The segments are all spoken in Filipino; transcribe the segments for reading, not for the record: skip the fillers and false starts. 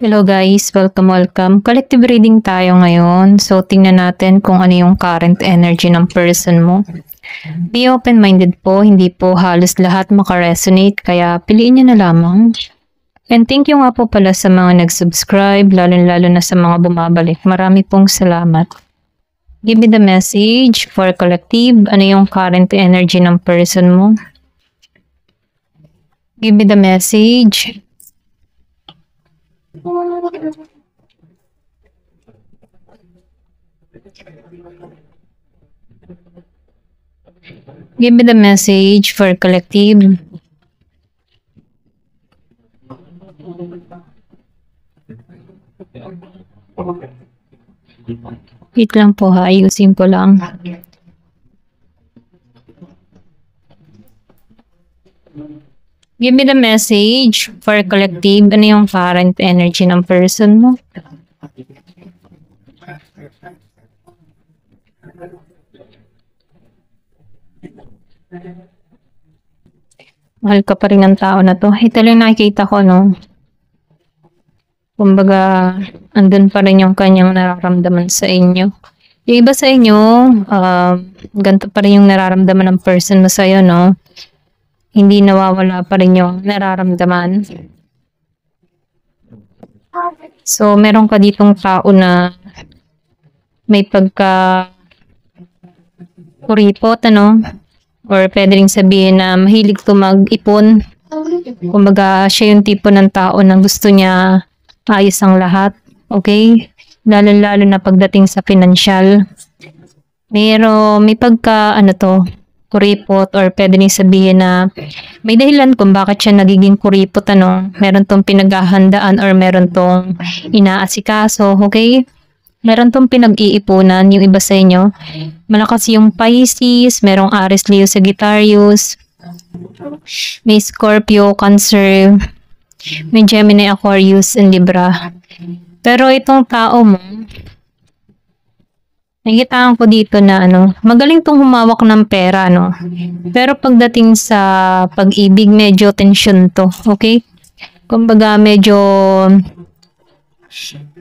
Hello guys, welcome. Collective reading tayo ngayon. So, tingnan natin kung ano yung current energy ng person mo. Be open-minded po, hindi po halos lahat makaresonate, kaya piliin nyo na lamang. And thank you nga po pala sa mga nag-subscribe, lalo na sa mga bumabalik. Marami pong salamat. Give me the message for collective. Ano yung current energy ng person mo? Give me the message. Give me the message for collective. Wait lang po ha, ayusin ko lang. Give me the message for collective. Ano yung current energy ng person mo? Mahal ka pa rin ng tao na to. Ito lang nakikita ko, no? Kumbaga, andun pa rin yung kanyang nararamdaman sa inyo. Yung iba sa inyo, ganito pa rin yung nararamdaman ng person mo sa'yo, no? Hindi nawawala pa rin yung nararamdaman. So, meron ka ditong tao na may pagka kuripot, ano? Or pwede rin sabihin na mahilig to mag-ipon. Kumbaga, siya yung tipo ng tao na gusto niya ayos ang lahat. Okay? Lalo na pagdating sa financial. May pagka, kuripot, or pwede rin sabihin na may dahilan kung bakit siya nagiging kuripot, ano? Meron tong pinaghahandaan or meron tong inaasikaso, okay? Meron tong pinag-iipunan yung iba sa inyo. Malakas yung Pisces, merong Aries, Leo, Sagittarius, may Scorpio, Cancer, may Gemini, Aquarius, and Libra. Pero itong tao mo, nakikitaan ko dito na magaling tong humawak ng pera, no? Pero pagdating sa pag-ibig, medyo tension to, okay? Kumbaga medyo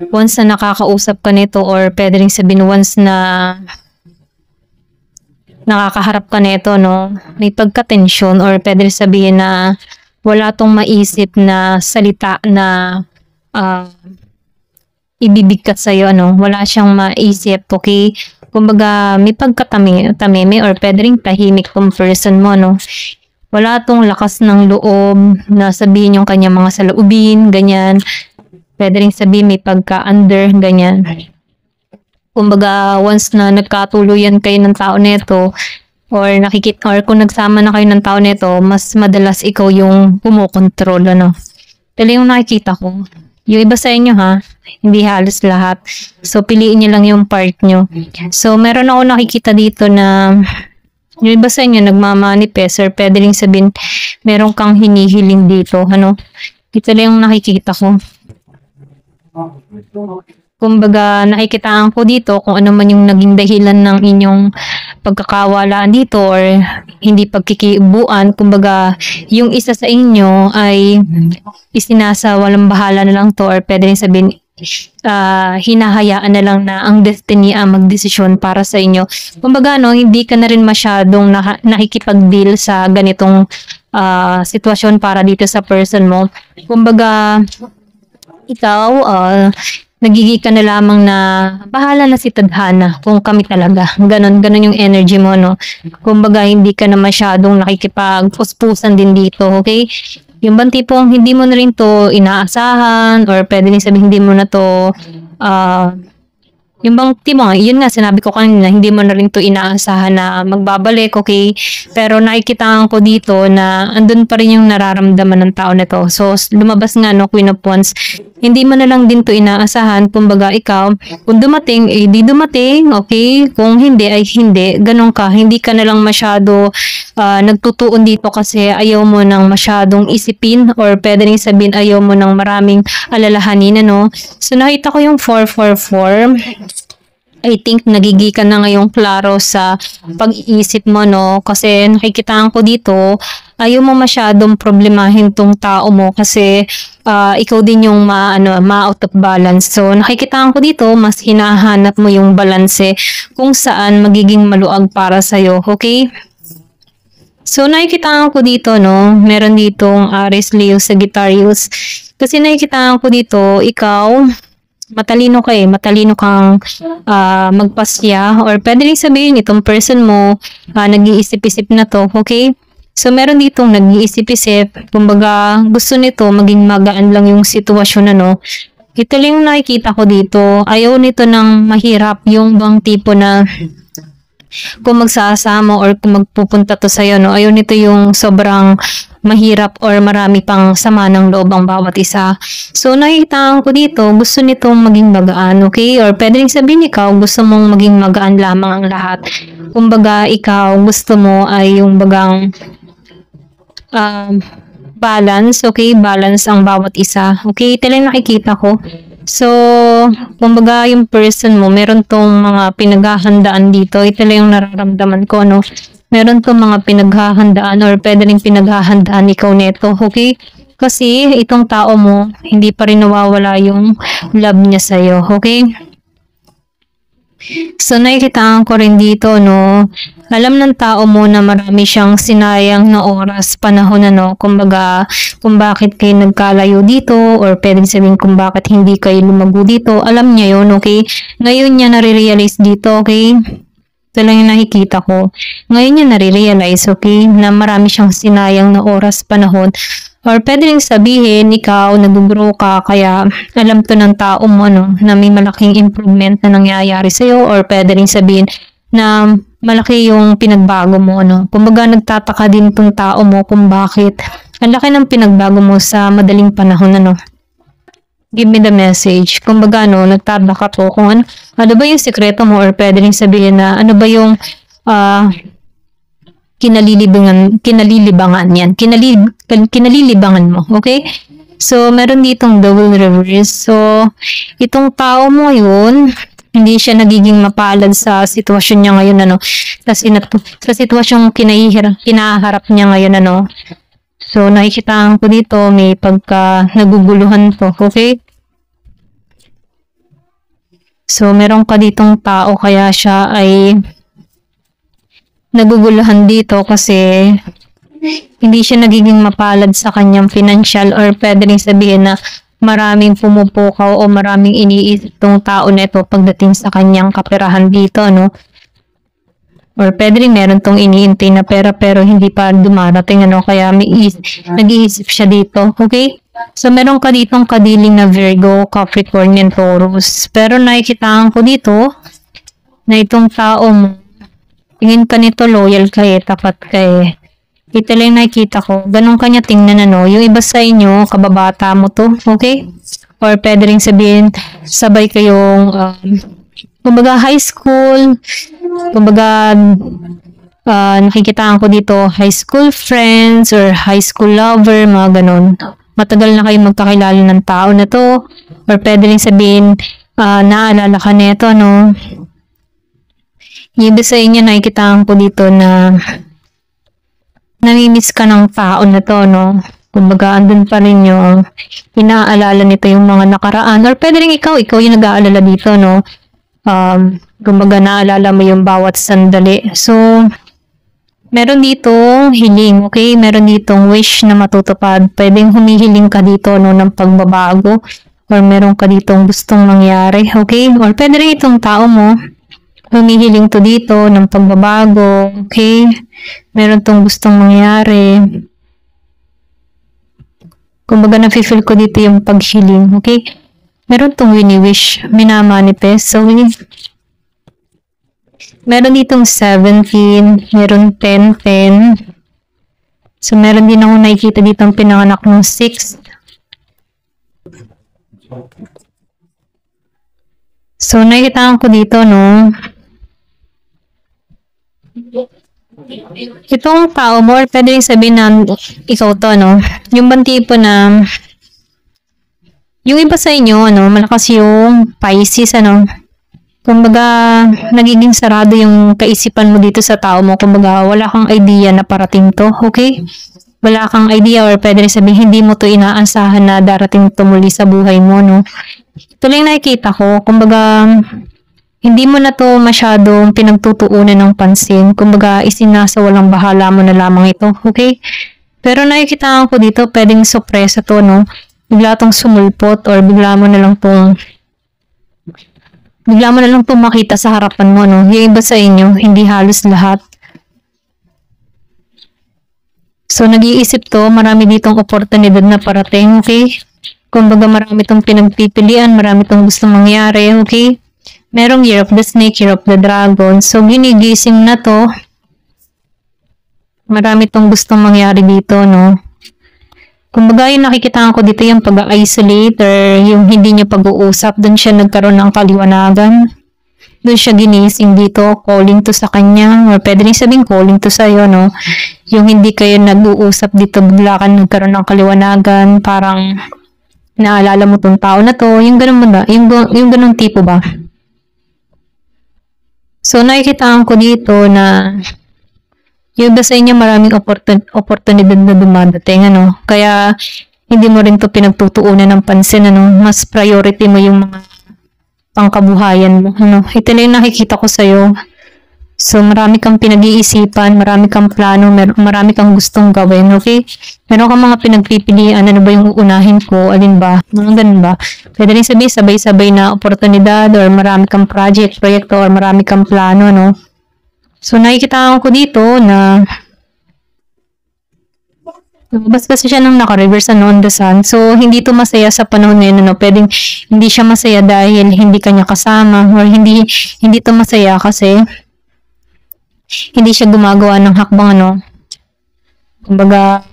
once na nakakausap ka nito, or pwede rin sabihin once na nakakaharap ka nito, no? May pagka-tension, or pwede rin sabihin na wala tong maisip na salita na ibibigkat sa'yo, wala siyang maisip, okay? Kumbaga, may pagkatameme or pwede rin tahimik tong person mo, no? Wala tong lakas ng loob na sabihin yung kanya mga saloobin, ganyan. Pwede rin sabihin may pagka-under, ganyan. Kumbaga, once na nagkatuluyan kayo ng tao neto, or kung nagsama na kayo ng tao neto, mas madalas ikaw yung kumokontrol, ano? Ito yung nakikita ko. Yung iba sa inyo ha, hindi halos lahat. So, piliin nyo lang yung part nyo. So, meron ako nakikita dito na yung iba sa inyo nagmamanifest, or pwede rin sabihin meron kang hinihiling dito, ano? Ito lang yung nakikita ko. Kumbaga, nakikitaan ko dito kung ano man yung naging dahilan ng inyong pagkakawalaan dito or hindi pagkikibuan. Kumbaga, yung isa sa inyo ay isinasa walang bahala na lang to, or pwede rin sabihin hinahayaan na lang na ang destiny ang magdesisyon para sa inyo. Kumbaga, hindi ka na rin masyadong nakikipag-deal sa ganitong sitwasyon para dito sa person mo. Kumbaga, ikaw, nagiging ka na lamang na bahala na si tadhana kung kami talaga. Ganon yung energy mo, no? Kumbaga, hindi ka na masyadong nakikipag-puspusan din dito, okay? Yung bang tipong hindi mo na rin to inaasahan, or pwede rin sabihin hindi mo na to yung bang yun nga sinabi ko kanina, hindi mo na rin to inaasahan na magbabalik, okay? Pero nakikitaan ko dito na andun pa rin yung nararamdaman ng tao na to. So, lumabas nga, Queen of Wands, hindi mo na lang din to inaasahan. Kumbaga, ikaw, kung dumating, di dumating, okay? Kung hindi, ay hindi. Ganon ka. Hindi ka na lang masyado nagtutuon dito kasi ayaw mo nang masyadong isipin, or pwede rin sabihin ayaw mo nang maraming alalahanin, ano? So, nakita ko yung 444. I think nagigi ka na ngayong klaro sa pag-iisip mo, no? Kasi nakikitaan ko dito, ayaw mo masyadong problemahin tong tao mo kasi ikaw din yung ma-out of balance. So nakikitaan ko dito, mas hinahanap mo yung balanse kung saan magiging maluag para sa'yo, okay? So nakikitaan ko dito, no? Meron ditong Aries, Leo, Sagittarius. Kasi nakikitaan ko dito, ikaw, matalino ka eh. Matalino kang magpasya or pwede rin sabihin itong person mo nag-iisip-isip na to, okay? So meron ditong nag-iisip-isip, kumbaga gusto nito maging magaan lang yung sitwasyon Ito lang yung nakikita ko dito. Ayaw nito ng mahirap, yung bang tipo na kung magsasama or kung magpupunta to sa'yo, ayaw nito yung sobrang mahirap or marami pang sama ng loob ang bawat isa. So, nakikita ko dito, gusto nitong maging magaan, okay? Or pwede rin sabihin ikaw, gusto mong maging magaan lamang ang lahat. Kumbaga, ikaw, gusto mo ay yung bagang balance, okay? Balance ang bawat isa. Okay? Ito lang nakikita ko. So, kumbaga yung person mo, meron tong mga pinaghahandaan dito. Ito lang yung nararamdaman ko, Meron tong mga pinaghahandaan or pwede rin pinaghahandaan ikaw neto, okay? Kasi itong tao mo, hindi pa rin nawawala yung love niya sa'yo, okay? So, nakikitaan ko rin dito, alam ng tao mo na marami siyang sinayang na oras, panahon kumbaga, kung bakit kayo nagkalayo dito, or pwedeng sabihin kung bakit hindi kayo lumago dito, alam niya yun, okay? Ngayon niya nare-realize dito, okay? Ito lang yung nakikita ko. Ngayon niya nare-realize, okay, na marami siyang sinayang na oras, panahon, or pwede rin sabihin, ikaw, nag-grow ka, kaya alam to ng tao mo, na may malaking improvement na nangyayari sa'yo, or pwede rin sabihin na malaki yung pinagbago mo, Kumbaga, nagtataka din tong tao mo kung bakit ang laki ng pinagbago mo sa madaling panahon, Give me the message. Kumbaga, nagtataka to kung ano ba yung sekreto mo, or pwede rin sabihin na ano ba yung kinalilibangan yan. Kinalilibangan mo. Okay? So, meron ditong double reverse. So, itong tao mo yun, hindi siya nagiging mapalad sa sitwasyon niya ngayon, sa sitwasyong kinaharap niya ngayon, So, nakikitaan ko dito, may pagka naguguluhan to. Okay? So, meron ka ditong tao, kaya siya ay naguguluhan dito kasi hindi siya nagiging mapalad sa kanyang financial, or pwede rin sabihin na maraming pumupukaw o maraming iniisip tong tao na ito pagdating sa kanyang kaperahan dito, Or pwede rin meron tong iniintay na pera pero hindi pa dumarating, kaya nag-iisip siya dito, okay? So, meron ka ditong kadiling na Virgo, Capricorn, and Taurus. Pero nakikitaan ko dito na itong tao mo, tingin ka nito, loyal ka tapat ka Ito lang nakikita ko. Ganun kanya tingnan, Yung iba sa inyo, kababata mo to, okay? Or pwede rin sabihin, sabay kayong, kumbaga high school, kumbaga nakikitaan ko dito, high school friends or high school lover, mga ganun. Matagal na kayo magkakilala ng tao na to, or pwede rin sabihin, naalala ka neto, Yung iba sa inyo, nakikitaan ko dito na namimiss ka ng tao na to, Kumbaga, andun pa rin yung inaalala nito yung mga nakaraan, or pwede rin ikaw yung nag-aalala dito, kumbaga naalala mo yung bawat sandali. So, meron dito hiling, okay? Meron ditong wish na matutupad. Pwedeng humihiling ka dito, ng pagbabago, or meron ka ditong gustong mangyari, okay? Or pwede rin itong tao mo, humihiling to dito ng pagbabago, okay? Meron tong gustong mangyari. Kumbaga, nafe-feel ko dito yung paghiling, okay? Meron tong wini-wish, minamanifest. So, meron ditong 17, meron 10, 10. So, meron din ako nakikita dito ang pinanganak ng 6. So, nakikita ko dito, itong tao mo, or pwede rin sabihin na ikaw to, yung bang tipo na yung iba sa inyo, malakas yung Pisces, Kumbaga, nagiging sarado yung kaisipan mo dito sa tao mo. Kumbaga, wala kang idea na parating to, okay? Wala kang idea or pwede rin sabihin, hindi mo to inaasahan na darating to muli sa buhay mo, no? Ito lang yung nakikita ko. Kumbaga, hindi mo na to masyadong pinagtutuunan ng pansin. Kumbaga, isinasawalang bahala mo na lamang ito, okay? Pero nakikita ko dito, pwedeng sorpresa to, no? Bigla tong sumulpot or bigla mo na lang tong makita sa harapan mo, no? Yung iba sa inyo, hindi halos lahat. So, nag-iisip to, marami ditong oportunidad na parating, okay? Kumbaga, marami tong pinagpipilian, marami tong gusto mangyari, okay? Merong Year of the Snake, Year of the Dragon. So, ginigising na to. Marami tong gustong mangyari dito, no? Kumbaga, yung nakikita ko dito yung pag-isolate or yung hindi niya pag-uusap, doon siya nagkaroon ng kaliwanagan. Doon siya ginising dito, calling to sa kanya, or pwede rin sabihin calling to sa'yo, no? Yung hindi kayo nag-uusap dito, bigla ka nagkaroon ng kaliwanagan, parang naalala mo tong tao na to, yung ganun ba? Yung ganun tipo ba? So, nakikita ko dito na yung iba sa inyo maraming oportunidad na dumadating, ano? Kaya, hindi mo rin to pinagtutuunan ng pansin, ano? Mas priority mo yung mga pangkabuhayan mo, ano? Ito na yung nakikita ko sa'yo. So, marami kang pinag-iisipan, marami kang plano, marami kang gustong gawin, okay? Meron kang mga pinagpipilian, ano ba yung uunahin ko, alin ba? Mga ganun ba? Pwede rin sabihin, sabay-sabay na oportunidad, or marami kang proyekto, or marami kang plano, no? So, nakikita ko dito na lumabas kasi siya nung naka-reverse on the sun. So, hindi to masaya sa panahon ngayon, ano? Pwedeng hindi siya masaya dahil hindi kanya kasama or hindi to masaya kasi hindi siya gumagawa ng hakbang, ano? Kumbaga,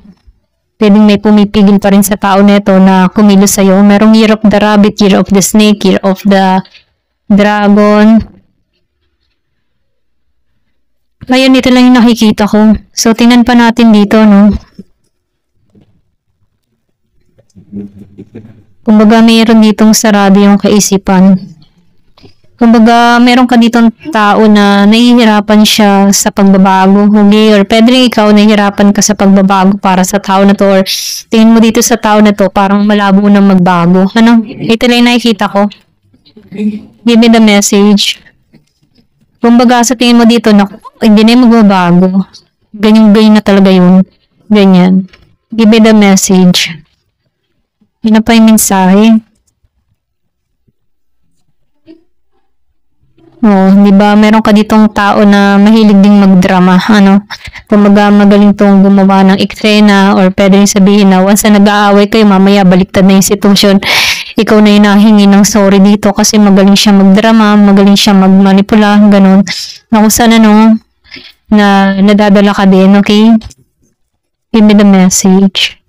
pwedeng may pumipigil pa rin sa tao nito na kumilos sa'yo. Merong Year of the Rabbit, Year of the Snake, Year of the Dragon. Ngayon, ito lang yung nakikita ko. So, tingnan pa natin dito, no? Kumbaga, mayroon ditong sarado yung kaisipan. Kumbaga, meron ka ditong tao na nahihirapan siya sa pagbabago. Okay? Or pwede rin ikaw nahihirapan ka sa pagbabago para sa tao na to. Or tingin mo dito sa tao na to, parang malabo na magbago. Ano? Ito lang yung nakikita ko. Give me the message. Kumbaga, sa tingin mo dito, hindi na yung magbabago. Ganyan na talaga yun. Ganyan. Give me the message. Yun na pa yung mensahe. Oh, di ba? Meron ka ditong tao na mahilig ding magdrama, ano? Kumbaga, magaling tong gumawa ng eksena or pwede rin sabihin na once na nag-aaway kayo, mamaya baliktad na yung sitwasyon. Ikaw na yung nahingi ng sorry dito kasi magaling siya magdrama, magaling siya magmanipula, ganun. Na kung saan, ano, na nadadala ka din, okay? Give me the message.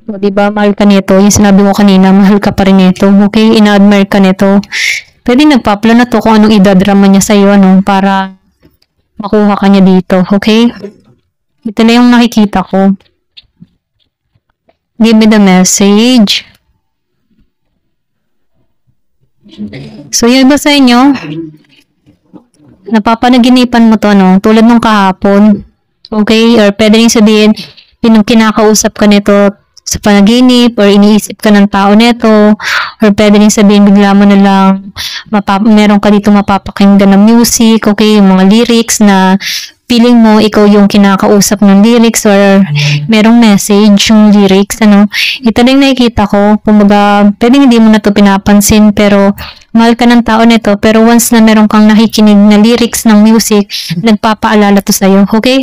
O, diba, mahal ka nito. Yung sinabi ko kanina, mahal ka pa rin nito. Okay? Ina-admire ka nito. Pwede nagpa-plan na to kung anong idadrama niya sa'yo, ano, para makuha ka niya dito. Okay? Ito na yung nakikita ko. Give me the message. So, yung iba sa inyo, napapanaginipan mo to, no? Tulad nung kahapon. Okay? Or pwede rin sabihin, kinakausap ka nito sa panaginip or iniisip ka ng tao neto or pwede rin sabihin bigla mo na lang meron ka dito mapapakinggan ng music, okay, yung mga lyrics na feeling mo ikaw yung kinakausap ng lyrics or merong message yung lyrics, ano. Ito lang nakikita ko, kumbaga pwede hindi mo na to pinapansin pero mahal ka ng tao neto pero once na meron kang nakikinig na lyrics ng music, nagpapaalala to sa'yo, okay?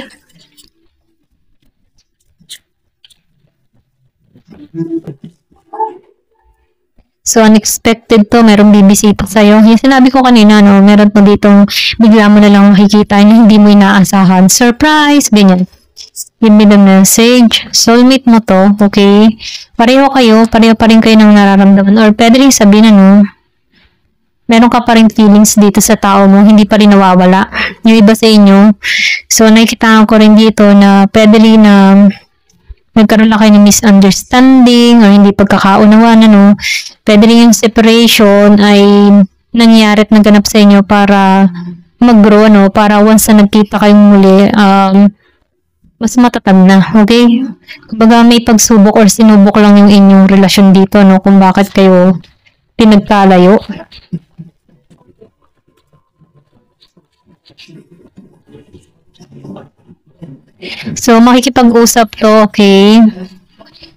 So, unexpected to, merong bibisita sa'yo. Yung sinabi ko kanina, no, meron to ditong bigla mo na lang makikita na hindi mo inaasahan. Surprise! Ganyan. Give me the message. Soulmate mo to, okay? Pareho pa rin kayo ng nararamdaman. Or pwede rin sabihin, ano, meron ka pa rin feelings dito sa tao mo, hindi pa rin nawawala. Yung iba sa inyo. So, nakikita ko rin dito na pwede rin na nagkaroon lang kayo ng misunderstanding or hindi pagkakaunawaan, ano, pwede rin yung separation ay nangyari at naganap sa inyo para mag-grow, ano, para once na nagkita kayong muli, mas matatag na, okay? Kumbaga may pagsubok or sinubok lang yung inyong relasyon dito, no, kung bakit kayo pinagkalayo. So, makikipag-usap to, okay?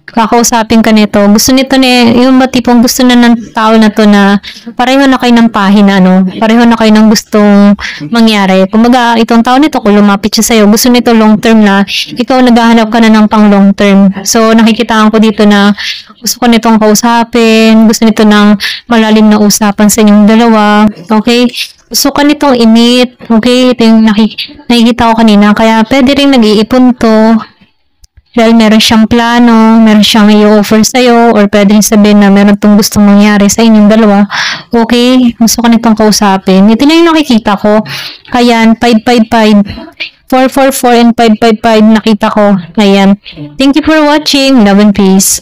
Kakausapin ka nito. Gusto nito yung ba tipong gusto na ng tao na to na pareho na kayo ng pahina, ano? Pareho na kayo ng gustong mangyari. Kumbaga, itong tao nito, kung lumapit siya sa'yo, gusto nito long term na, ikaw naghahanap ka na ng pang long term. So, nakikitaan ko dito na gusto ko nitong kausapin, gusto nito ng malalim na usapan sa inyong dalawa, okay? Gusto ka nitong i-meet, okay? Ito yung nakikita ko kanina. Kaya, pwede rin nag-iipon to. Dahil meron siyang plano, meron siyang i-offer sa'yo, or pwede rin sabihin na meron tong gustong mangyari sa inyong dalawa. Okay? Gusto ko nitong kausapin. Ito na yung nakikita ko. Ayan, 555. 444 and 555 nakita ko. Ayan. Thank you for watching. Love and peace.